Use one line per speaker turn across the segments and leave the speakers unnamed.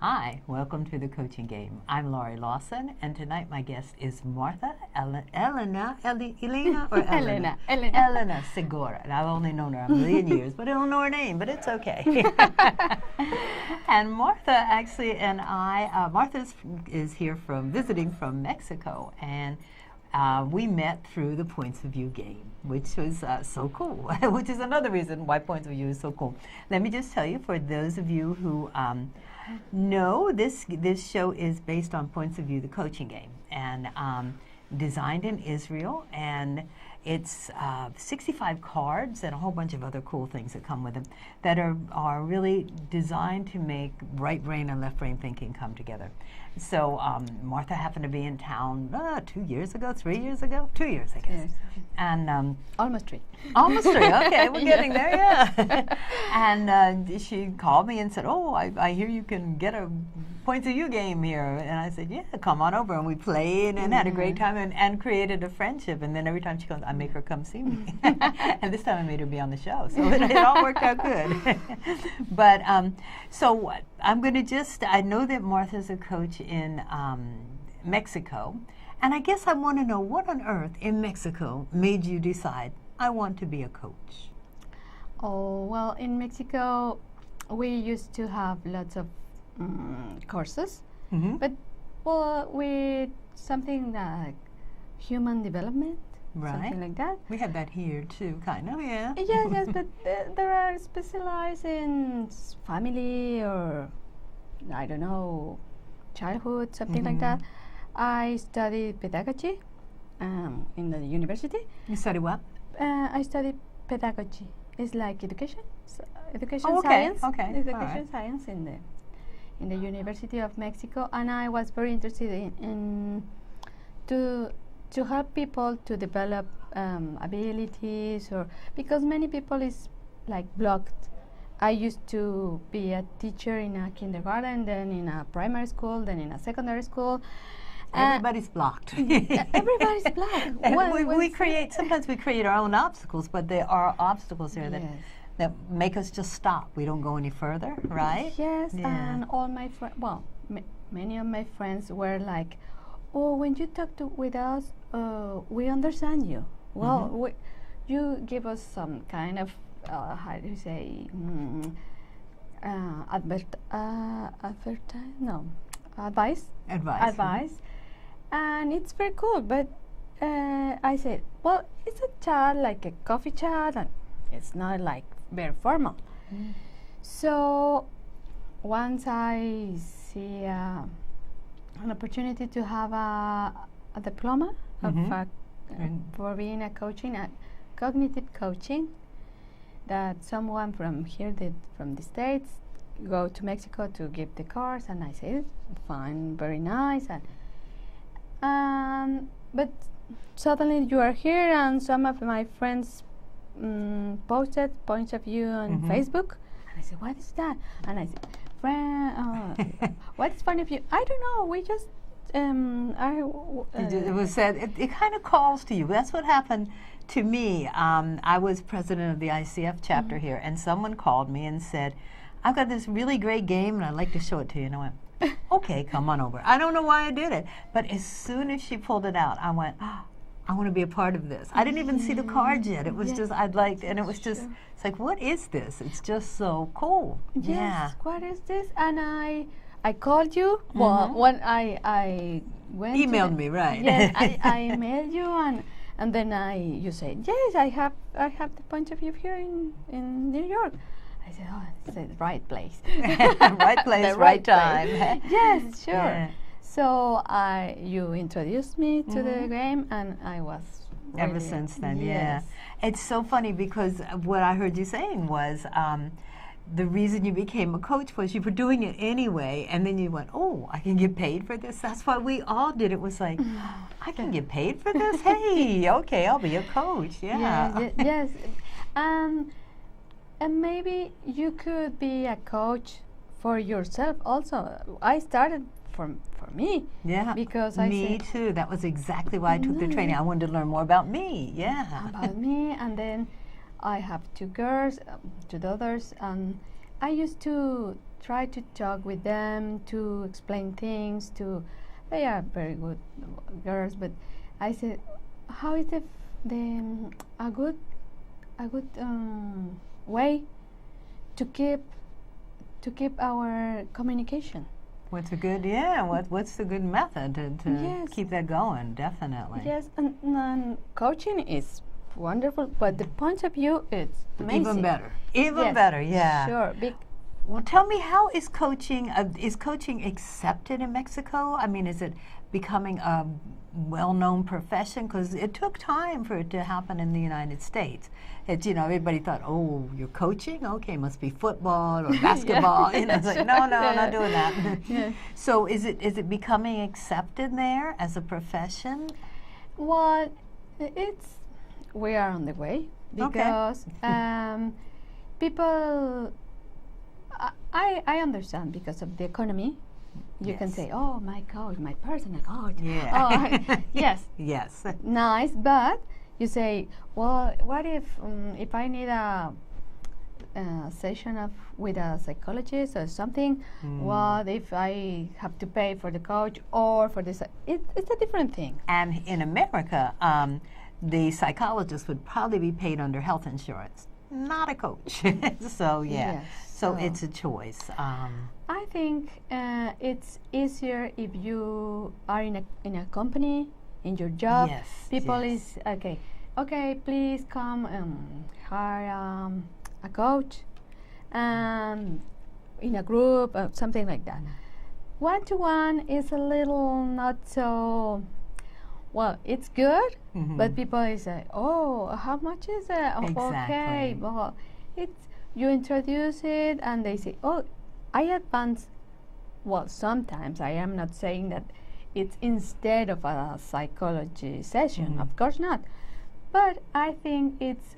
Hi, welcome to the Coaching Game. I'm Laurie Lawson, and tonight my guest is Elena, or Elena? Elena Segura. And I've only known her a million years, but I don't know her name, but it's okay. And Martha actually and I, Martha is here visiting from Mexico, and we met through the Points of View game, which was so cool, which is another reason why Points of View is so cool. Let me just tell you, for those of you who no, this show is based on Points of View, the coaching game, and designed in Israel, and it's 65 cards and a whole bunch of other cool things that come with them that are really designed to make right brain and left brain thinking come together. So Martha happened to be in town 2 years ago, 3 years ago, 2 years, I guess.
Yes.
And
Almost 3.
Almost 3. Okay, we're getting there. Yeah. And she called me and said, "Oh, I hear you can get a Points of View game here." And I said, "Yeah, come on over." And we played and had a great time and created a friendship. And then every time she comes, I make her come see me. And this time I made her be on the show, so it all worked out good. But so I'm going to I know that Martha's a coach in Mexico. And I guess I want to know, what on earth in Mexico made you decide, I want to be a coach?
Oh, well, in Mexico, we used to have lots of courses, but with something like human development, something like that.
We have that here too, kind of, yeah.
Yes, but there are specialized in family or, I don't know, childhood, something like that. I studied pedagogy in the university.
You study what?
I studied pedagogy. It's like education,
Oh, okay,
science.
okay,
Education science in the University of Mexico, and I was very interested in to help people to develop abilities, or because many people is like blocked. I used to be a teacher in a kindergarten, then in a primary school, then in a secondary school.
Everybody's blocked.
Everybody's blocked.
Sometimes we create our own obstacles, but there are obstacles here that make us just stop. We don't go any further, right?
Yes, and all my friends, many of my friends were like, "Oh, when you talk with us, we understand you. Well, you give us some kind of, how do you say, advice. And it's very cool, but I said, well, it's a chat, like a coffee chat, and it's not like very formal. So once I see an opportunity to have a diploma for being a cognitive coaching, that someone from here from the States go to Mexico to give the course, and I said, fine, very nice, but suddenly you are here, and some of my friends posted Points of View on Facebook, and I said, what is that? And I said, friend, what is Point of View? I don't know, we just
it was said, it kind of calls to you. That's what happened to me. I was president of the ICF chapter here, and someone called me and said, I've got this really great game, and I'd like to show it to you. And I went, okay, come on over. I don't know why I did it, but as soon as she pulled it out, I went, I want to be a part of this. I didn't even see the cards yet. It was just, and it was just, it's like, what is this? It's just so cool.
Yes, what is this? And I called you. Well, when I went
emailed me, right?
Yes, I emailed you, and then you said, yes, I have the Point of View here in New York. I said, oh, it's the right place.
Right place, right time.
Yes, sure. Yeah. So you introduced me to the game, and I was really,
ever since then. Yes. Yeah, it's so funny because what I heard you saying was the reason you became a coach was you were doing it anyway, and then you went, oh, I can get paid for this. That's why we all did. It was like, I can get paid for this. Hey, okay, I'll be a coach. Yeah.
Yes. And maybe you could be a coach for yourself also. I started for me.
Yeah.
Because
me too. That was exactly why I took the training. I wanted to learn more about me. Yeah.
About me, and then I have two girls, two daughters, and I used to try to talk with them, to explain things. They are very good girls, but I said, how is a good way to keep our communication?
What's a good, what's the good method to
Yes.
keep that going? Definitely.
Yes, and coaching is wonderful, but the point of view is amazing.
Even better. Even
Yes,
better, yeah.
Sure.
Well, tell me, how is coaching accepted in Mexico? I mean, is it becoming a well-known profession? Because it took time for it to happen in the United States. It's, everybody thought, oh, you're coaching? Okay, must be football or basketball. It's like, no, not doing that.
Yeah.
So is it becoming accepted there as a profession?
Well, we are on the way because people. I understand because of the economy. You can say, oh, my coach, my personal coach.
Yeah.
Oh, yes.
Yes.
Nice, but you say, well, what if I need a session with a psychologist or something? What if I have to pay for the coach or for this? It's a different thing.
And in America, the psychologist would probably be paid under health insurance, not a coach. So, yeah.
Yes.
So it's a choice.
I think it's easier if you are in a company, in your job.
Yes,
People
yes.
is okay. Please come hire a coach, in a group, something like that. One-to-one is a little not so. Well, it's good, but people say, "Oh, how much is it?" Oh,
Exactly.
okay, well, you introduce it, and they say, "Oh, I advance." Well, sometimes I am not saying that it's instead of a psychology session. Of course not, but I think it's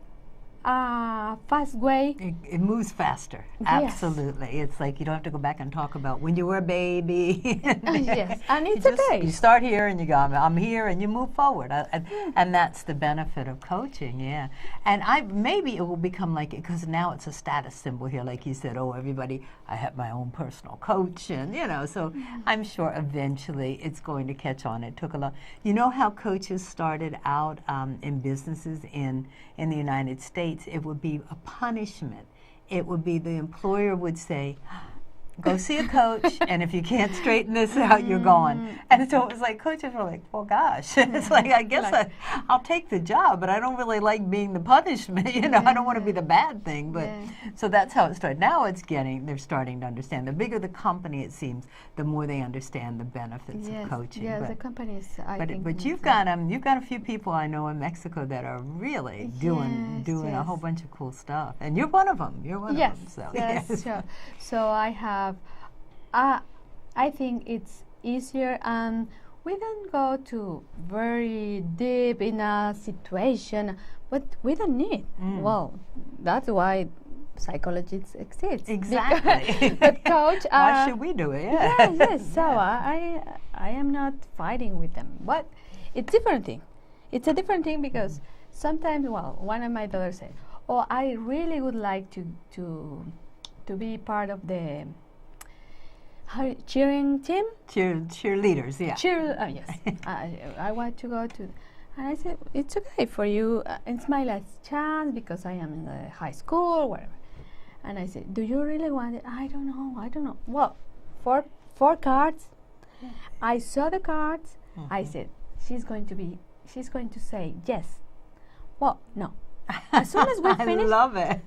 a fast way.
It moves faster.
Yes.
Absolutely. It's like you don't have to go back and talk about when you were a baby.
Yes, and it's
You
okay.
start here and you go, I'm here, and you move forward. And that's the benefit of coaching, yeah. And maybe it will become like it, because now it's a status symbol here, like you said, oh, everybody, I have my own personal coach, and so I'm sure eventually it's going to catch on. It took a lot. You know how coaches started out in businesses in the United States? It would be a punishment. It would be the employer would say, go see a coach, and if you can't straighten this out, you're gone. And so it was like, coaches were like, well, gosh, it's like, I guess I'll take the job, but I don't really like being the punishment, I don't want to be the bad thing. But so that's how it started. Now they're starting to understand. The bigger the company, it seems, the more they understand the benefits of coaching.
Yes, the companies,
But you've got a few people I know in Mexico that are really doing a whole bunch of cool stuff, and you're one of them. You're one of them. So,
yes, sure. So I have. I think it's easier, and we don't go to very deep in a situation, but we don't need. Well, that's why psychologists exist.
Exactly.
But coach,
why should we do it? Yeah.
Yes. So I am not fighting with them, but it's different thing. It's a different thing because sometimes, one of my daughters said, "Oh, I really would like to be part of the cheering team."
Cheerleaders, yeah.
Yes. I want to go to. And I said, it's okay for you. It's my last chance because I am in the high school, whatever. And I said, do you really want it? I don't know. Well, four cards. I saw the cards. I said, she's going to say yes. Well, no. As soon as we finished,
I love it.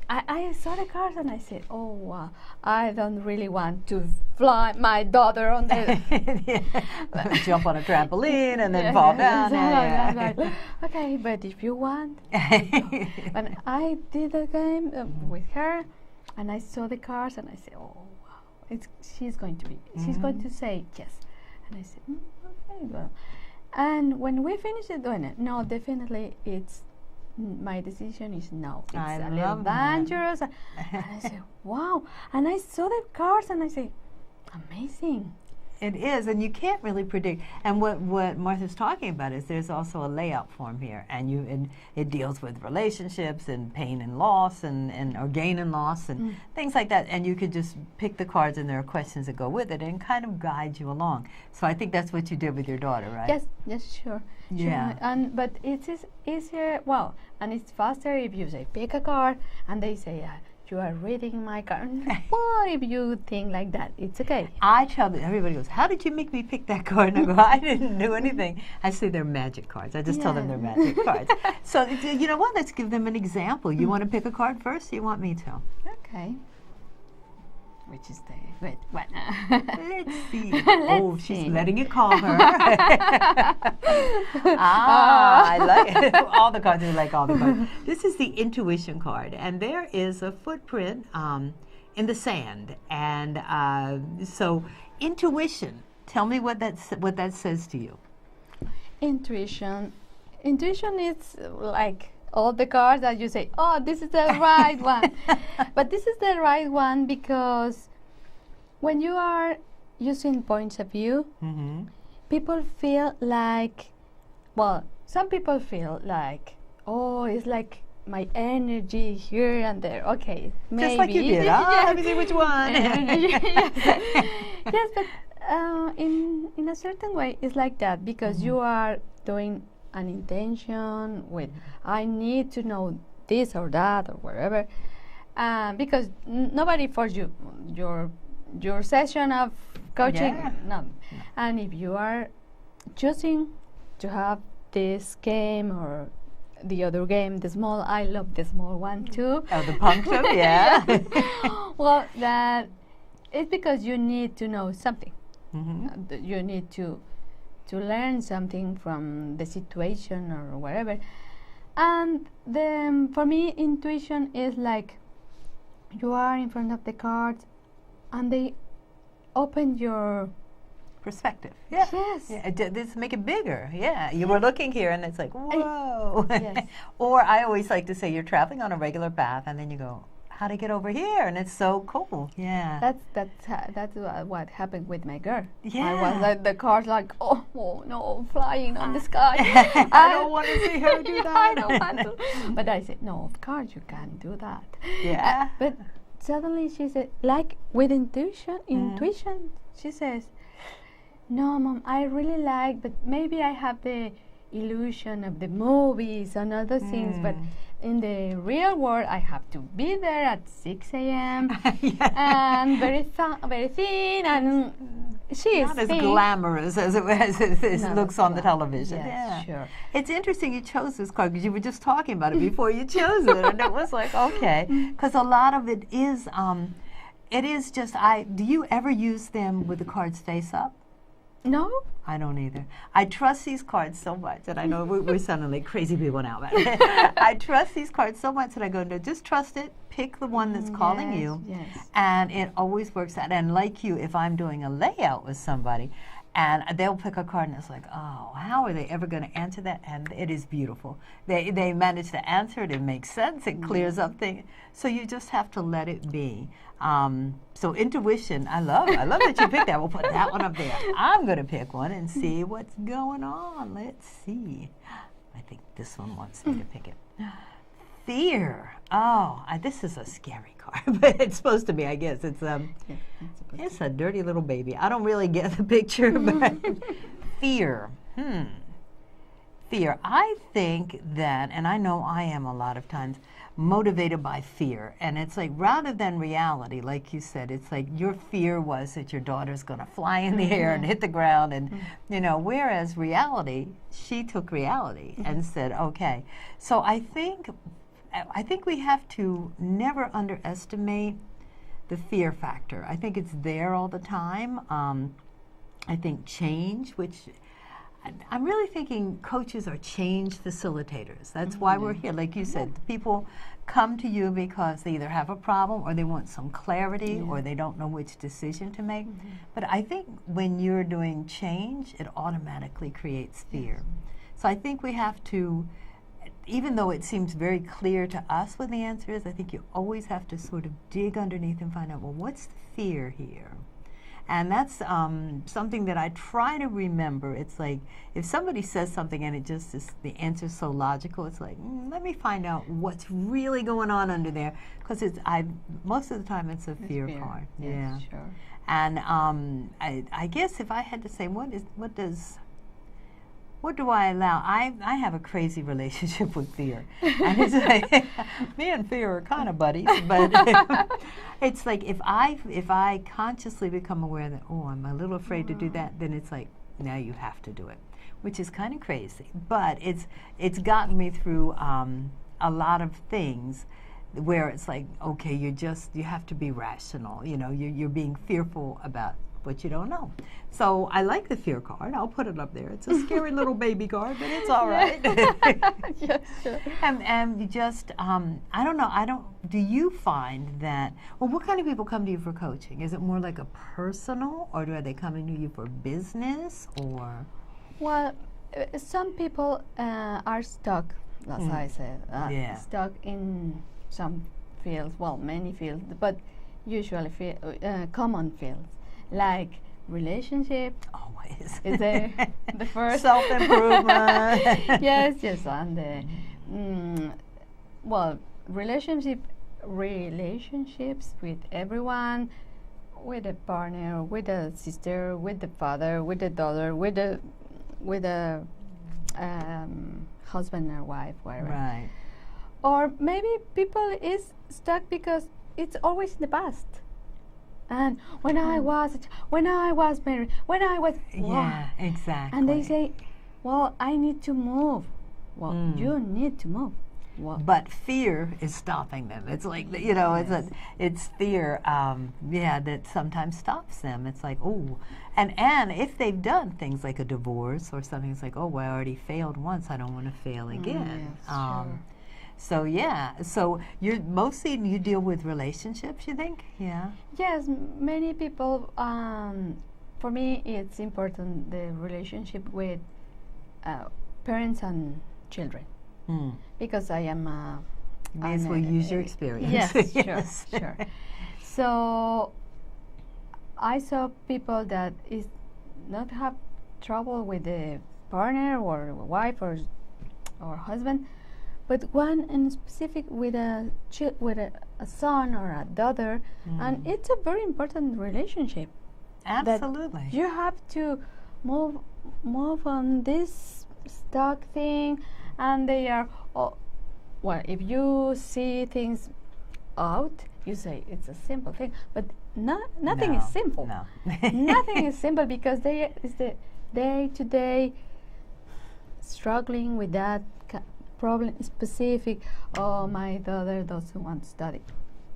I saw the cards and I said, "Oh, wow, I don't really want to fly my daughter on the
jump on a trampoline and then fall down."
Okay, but if you want, and I did the game with her, and I saw the cards and I said, "Oh, wow, she's going to say yes," and I said, "Okay, well," and when we finished doing it, no, definitely it's. My decision is no. It's a little dangerous. And I said, wow. And I saw the cards and I said, amazing.
It is, and you can't really predict. And what Martha's talking about is there's also a layout form here, and it deals with relationships and pain and loss and or gain and loss and things like that. And you could just pick the cards, and there are questions that go with it, and kind of guide you along. So I think that's what you did with your daughter, right?
Yes, yes, sure.
Yeah.
Sure. And but it is easier. Well, and it's faster if you say pick a card, and they say. You are reading my card. Well, if you think like that, it's okay.
I tell them, everybody goes, how did you make me pick that card? And I go, I didn't do anything. I say they're magic cards. I just tell them they're magic cards. So, you know what? Let's give them an example. You want to pick a card first? Or you want me to?
Okay. Which is the good one?
Let's see. She's letting it call her. I like it. All the cards, we like all the cards. This is the intuition card, and there is a footprint in the sand. And so, intuition. Tell me what that says to you.
Intuition. Intuition is like all the cards that you say, oh, this is the right one. But this is the right one because when you are using points of view, people feel like, well, some people feel like, oh, it's like my energy here and there. Okay, maybe.
Just like you did. Let me see which one.
Yes, but in a certain way, it's like that because you are doing an intention with I need to know this or that or whatever, because nobody forced you your session of coaching. No. And if you are choosing to have this game or the other game, the small, I love the small one too.
Oh, the punctum, yeah.
Well, that it's because you need to know something. You need to learn something from the situation or whatever. And then for me, intuition is like you are in front of the cards and they open your
perspective. Yeah.
Yes.
Yeah, this make it bigger. Yeah. You were looking here and it's like, whoa.
Yes.
Or I always like to say you're traveling on a regular path and then you go, how to get over here? And it's so cool. Yeah.
That's what happened with my girl.
Yeah.
I was like the cards like, oh no, flying on the sky.
I don't want to see her do that.
I don't want to. But I said, no, of course you can't do that.
Yeah.
But suddenly she said, like with intuition, she says, no, Mom, I really like, but maybe I have the illusion of the movies and other things, but in the real world, I have to be there at 6 a.m. and very thin, and she is
not as glamorous as it looks on the television.
Yes,
yeah,
sure.
It's interesting you chose this card because you were just talking about it before you chose it, and it was like, okay, because a lot of it is just, do you ever use them with the cards face up?
No.
I don't either. I trust these cards so much, and I know we're sounding like crazy people now, but I trust these cards so much that I go, no, just trust it, pick the one that's calling you, and it always works out. And like you, if I'm doing a layout with somebody, and they'll pick a card, and it's like, oh, how are they ever going to answer that? And it is beautiful. They manage to answer it. It makes sense. It clears up things. So you just have to let it be. So intuition, I love that you picked that. We'll put that one up there. I'm going to pick one and see what's going on. Let's see. I think this one wants me to pick it. Fear. Oh, this is a scary card, but it's supposed to be, I guess. It's a dirty little baby. I don't really get the picture, but fear. Fear. I think that, and I know I am a lot of times, motivated by fear. And it's like, rather than reality, like you said, it's like your fear was that your daughter's going to fly in the air and hit the ground. And, whereas reality, she took reality and said, okay. So I think we have to never underestimate the fear factor. I think it's there all the time. I think change, which I'm really thinking coaches are change facilitators. That's why we're here. Like you said, people come to you because they either have a problem or they want some clarity or they don't know which decision to make. But I think when you're doing change, it automatically creates fear. So I think we have to, even though it seems very clear to us what the answer is, I think you always have to sort of dig underneath and find out, well, what's the fear here? And that's something that I try to remember. It's like if somebody says something and it just is, the answer's so logical, it's like, let me find out what's really going on under there. Because most of the time it's a fear part.
Yes,
yeah.
sure.
And I guess if I had to say, what do I allow? I have a crazy relationship with fear. And it's like, me and fear are kind of buddies, but it's like if I consciously become aware that, oh, I'm a little afraid to do that, then it's like, now you have to do it, which is kind of crazy. But it's gotten me through a lot of things where it's like, okay, you have to be rational. You know, you're being fearful about what you don't know. So I like the fear card. I'll put it up there. It's a scary little baby card, but it's all right.
Yes, sure.
And you just, I don't know, do you find that, well, what kind of people come to you for coaching? Is it more like a personal, or are they coming to you for business, or?
Well, some people are stuck, as I said, stuck in some fields, well, many fields, but usually common fields. Like relationship,
always
is the first
self-improvement.
yes, and the well, relationships with everyone, with a partner, with a sister, with the father, with the daughter, with a husband or wife, whatever.
Right.
Or maybe people is stuck because it's always in the past. And when I was married,
yeah, exactly.
And they say, well, I need to move. Well, you need to move. Well,
but fear is stopping them. It's like, you know, it's fear, that sometimes stops them. It's like, oh, and if they've done things like a divorce or something, it's like, oh, well, I already failed once. I don't want to fail again.
Yes, sure.
So you deal with relationships, you think? Yeah.
Yes, many people. For me, it's important the relationship with parents and children, because I am.
May as well use your experience.
Yes,
yes.
sure. So I saw people that is not have trouble with the partner or wife or husband. But one in specific with a son or a daughter, and it's a very important relationship.
Absolutely.
You have to move on this stuck thing, and they are. Well, if you see things out, you say it's a simple thing, but nothing is simple.
No.
Nothing is simple because it's the day-to-day struggling with that problem specific. Oh, my daughter doesn't want to study.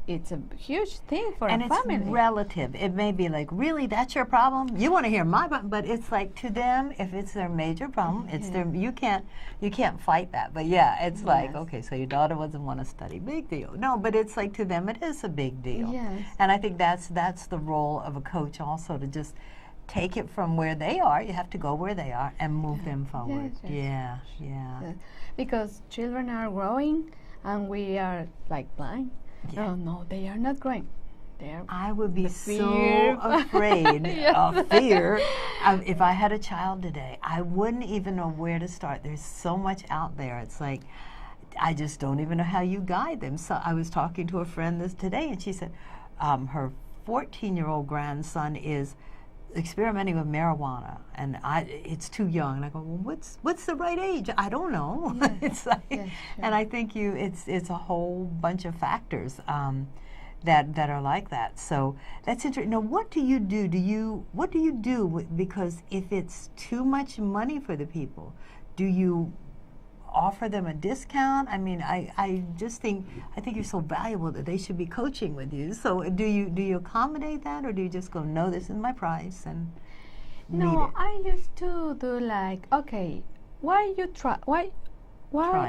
It's a huge thing for a family.
And it's relative. It may be like, really, that's your problem? You want to hear my problem? But it's like, to them, if it's their major problem, it's their, you can't fight that. But yeah, it's like, okay, so your daughter doesn't want to study. Big deal. No, but it's like, to them, it is a big deal.
Yes.
And I think that's the role of a coach also, to just take it from where they are. You have to go where they are and move them forward.
Yes.
Yeah.
Because children are growing and we are like blind.
Yeah.
No, they are not growing.
I would be
fear.
so afraid of fear. If I had a child today, I wouldn't even know where to start. There's so much out there. It's like, I just don't even know how you guide them. So I was talking to a friend today, and she said her 14-year-old grandson is experimenting with marijuana, and it's too young. And I go, well, what's the right age? I don't know.
Yes.
It's like, and I think it's a whole bunch of factors that are like that. So that's interesting. Now, what do you do? What do you do because if it's too much money for the people, do you offer them a discount? I mean, I think you're so valuable that they should be coaching with you. So do you accommodate that, or do you just go, no, this is my price and
No, I used to do like, okay, why try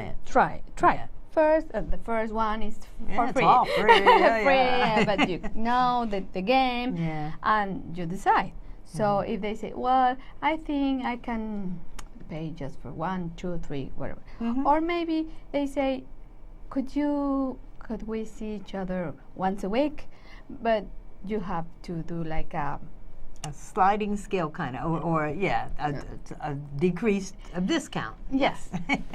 it.
Try
Yeah.
first. The first one is for
it's
free.
all free. Yeah.
But you know the game, and you decide. So if they say, well, I think I can pay just for 1, 2, 3, whatever. Or maybe they say, could we see each other once a week? But you have to do like a
a sliding scale kind of, or a decreased a discount.
Yes,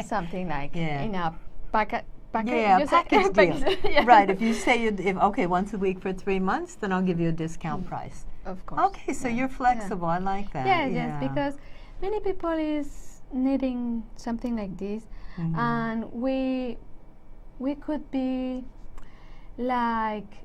something like in a packet.
Yeah,
you
package deal.
Yeah.
Right. If you say if okay, once a week for 3 months, then I'll give you a discount price.
Of course.
Okay, so you're flexible. I like that.
Yes, because many people is needing something like this, and we could be like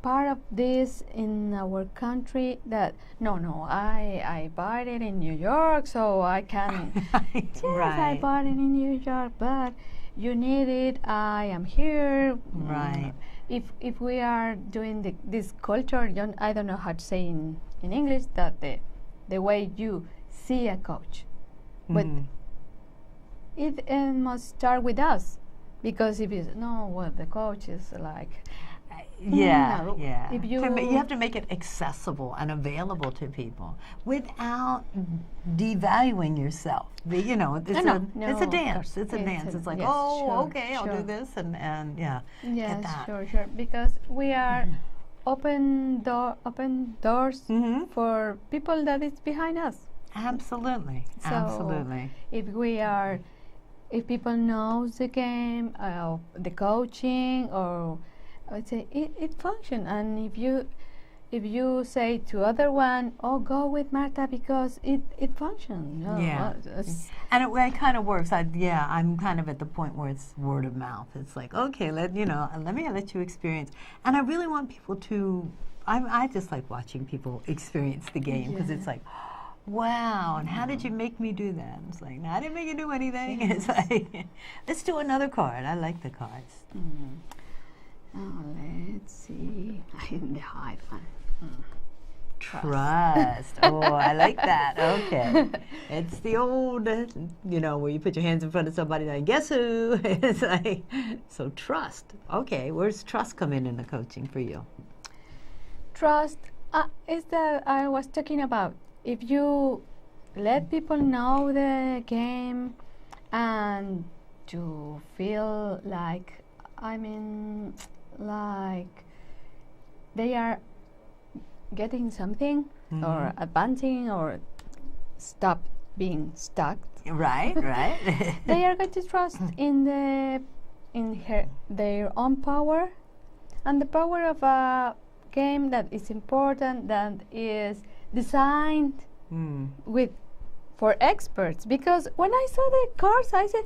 part of this in our country. That I bought it in New York, so I can. Yes, I bought it in New York, but you need it. I am here.
Right.
If we are doing this culture, I don't know how to say in English that the way you see a coach, but it must start with us, because if you the coach is like. If you
have to make it accessible and available to people without devaluing yourself. It's a dance. It's a dance. It's like, okay, I'll do this and
Yes, sure. Because we are open doors for people that is behind us.
Absolutely.
So
Absolutely.
If people knows the game, the coaching, or I would say it functions. And if you say to other one, go with Marta because it functions.
And it kind of works. I'm kind of at the point where it's word of mouth. It's like, okay, let me let you experience. And I really want people to. I just like watching people experience the game, because it's like, wow, and how did you make me do that? It's like, no, I didn't make you do anything. It's like, let's do another card. I like the cards.
Let's see. The high one.
Trust. I like that. Okay. It's the old, where you put your hands in front of somebody like, guess who? It's like, so trust. Okay, where's trust come in the coaching for you?
Trust is that I was talking about. If you let people know the game and to feel like, like they are getting something or advancing or stop being stuck.
Right.
They are going to trust in their own power, and the power of a game that is important, that is designed for experts. Because when I saw the cards, I said,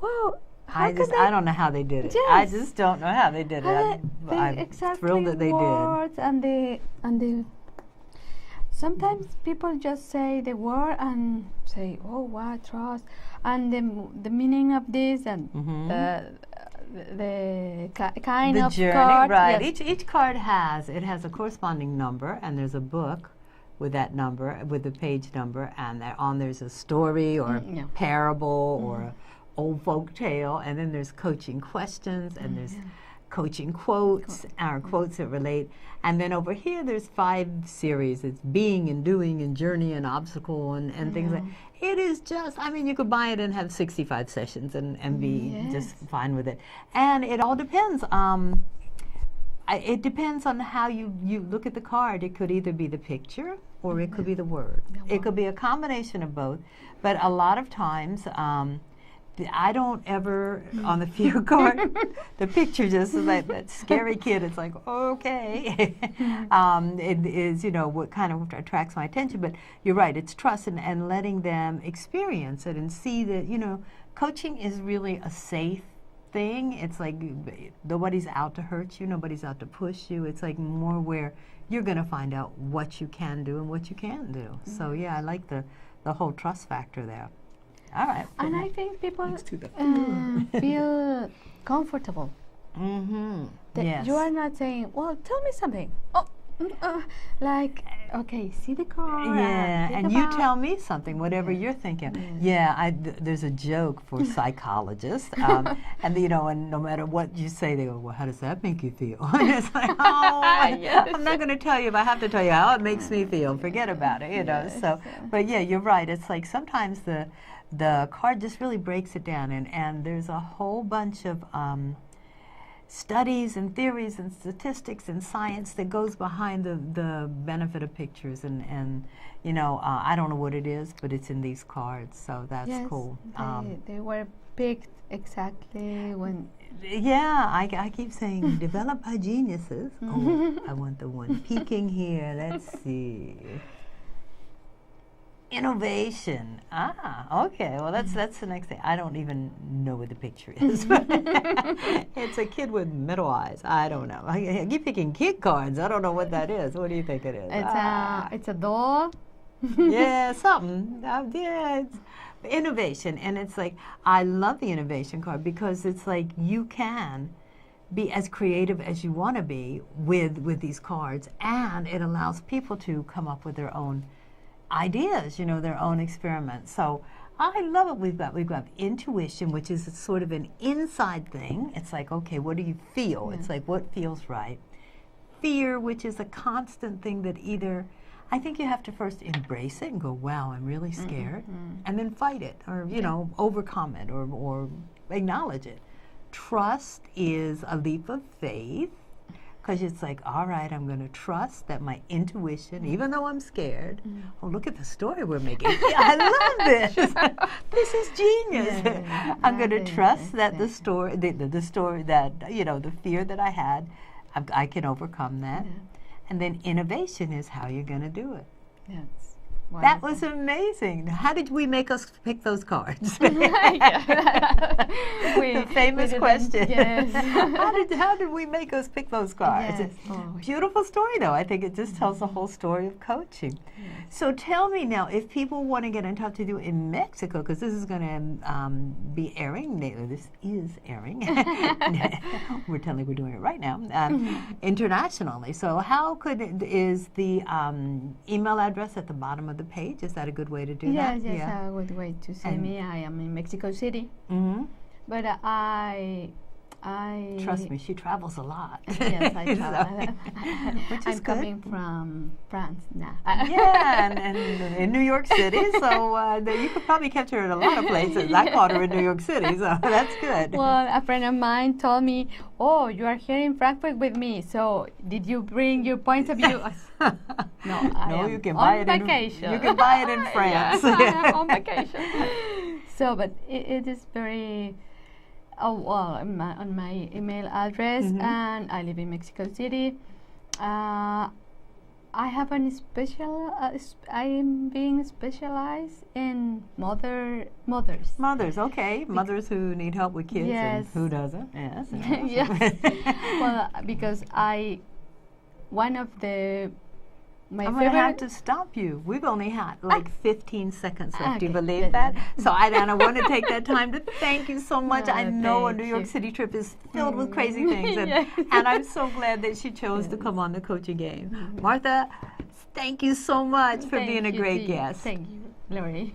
wow,
I don't know how they did it.
Yes.
I just don't know how they did it. I'm thrilled that they did.
And the sometimes people just say the word and say, what trust, and the meaning of this, and the kind of
journey,
card.
right?
Yes.
Each card has a corresponding number, and there's a book with that number, with the page number, and there's a story or a parable or a old folk tale, and then there's coaching questions, and there's coaching quotes, or quotes that relate, and then over here there's 5 series. It's being and doing and journey and obstacle and things like. It is just, you could buy it and have 65 sessions and be just fine with it. And it all depends. It depends on how you look at the card. It could either be the picture or it could be the word. It could be a combination of both. But a lot of times, I don't ever, on the fear card, the picture just is like that scary kid. It's like, okay. It is, what kind of attracts my attention. But you're right, it's trust and letting them experience it and see that, coaching is really a safe thing. It's like nobody's out to hurt you. Nobody's out to push you. It's like more where you're going to find out what you can do and what you can't do. So, I like the whole trust factor there. All right.
And I think people feel comfortable.
Yes.
You are not saying, well, tell me something. Like, okay, see the card.
Yeah, and you tell me something, whatever you're thinking. There's a joke for psychologists, and and no matter what you say, they go, well, how does that make you feel? And it's like, I'm not going to tell you, but I have to tell you how it makes me feel. Forget about it, So, but you're right. It's like sometimes the card just really breaks it down, and there's a whole bunch of studies and theories and statistics and science that goes behind the benefit of pictures. And you know, I don't know what it is, but it's in these cards, so that's
Yes,
cool.
they were picked exactly when.
Yeah, I keep saying developed by geniuses. Oh, I want the one peeking here. Let's see. Innovation. Okay. Well, that's the next thing. I don't even know what the picture is. It's a kid with middle eyes. I don't know. I keep picking kid cards. I don't know what that is. What do you think it is?
It's a doll.
Yeah, something. Yeah, it's innovation. And it's like, I love the innovation card because it's like you can be as creative as you want to be with these cards, and it allows people to come up with their own ideas, you know, their own experiments. So I love it. We've got intuition, which is sort of an inside thing. It's like, okay, what do you feel?
Yeah.
It's like, what feels right? Fear, which is a constant thing that either, I think you have to first embrace it and go, wow, I'm really scared, and then fight it, or, you know, overcome it, or acknowledge it. Trust is a leap of faith, because it's like, all right, I'm going to trust that my intuition, even though I'm scared, oh, look at the story we're making. Yeah, I love this. This is genius.
Yeah,
I'm going to trust that the
exactly.
story, the story that, you know, the fear that I had, I can overcome that.
Yeah.
And then innovation is how you're going to do it.
Yes.
That was amazing. How did we make us pick those cards?
The
The famous question.
Yes.
How did we make us pick those cards?
Yes.
Beautiful story, though. I think it just tells the whole story of coaching.
Yes.
So tell me now, if people want to get in touch with you in Mexico, because this is going to be airing. This is airing. We're telling we're doing it right now internationally. So how is the email address at the bottom of the page? Is that a good way to do that?
Yes, a good way to see me. I am in Mexico City, but I
trust me, she travels a lot.
Yes, I travel.
Which is
I'm
good.
coming from France now.
Yeah, and in New York City, so you could probably catch her in a lot of places. I caught her in New York City, so that's good.
Well, a friend of mine told me, "Oh, you are here in Frankfurt with me. So, did you bring your points of view?" No, I
you
am
can
on
buy it
vacation.
you can buy it in France.
Yeah, on vacation. So, but it is very. Oh well, on my email address, and I live in Mexico City. I have a special. I am being specialized in mothers.
Mothers, okay. Mothers who need help with kids,
Yes.
and who doesn't? Yes.
Yes. Well, because one of my
I'm
favorite.
going to have to stop you. We've only had like 15 seconds left. Do you
Okay.
believe that? So I want to take that time to thank you so much. I know a
thank
New York
you.
City trip is filled with crazy things. And,
Yes.
and I'm so glad that she chose to come on the Coaching Game. Martha, thank you so much for
Thank
being a
you
great
to you.
guest.
Thank you, Laurie.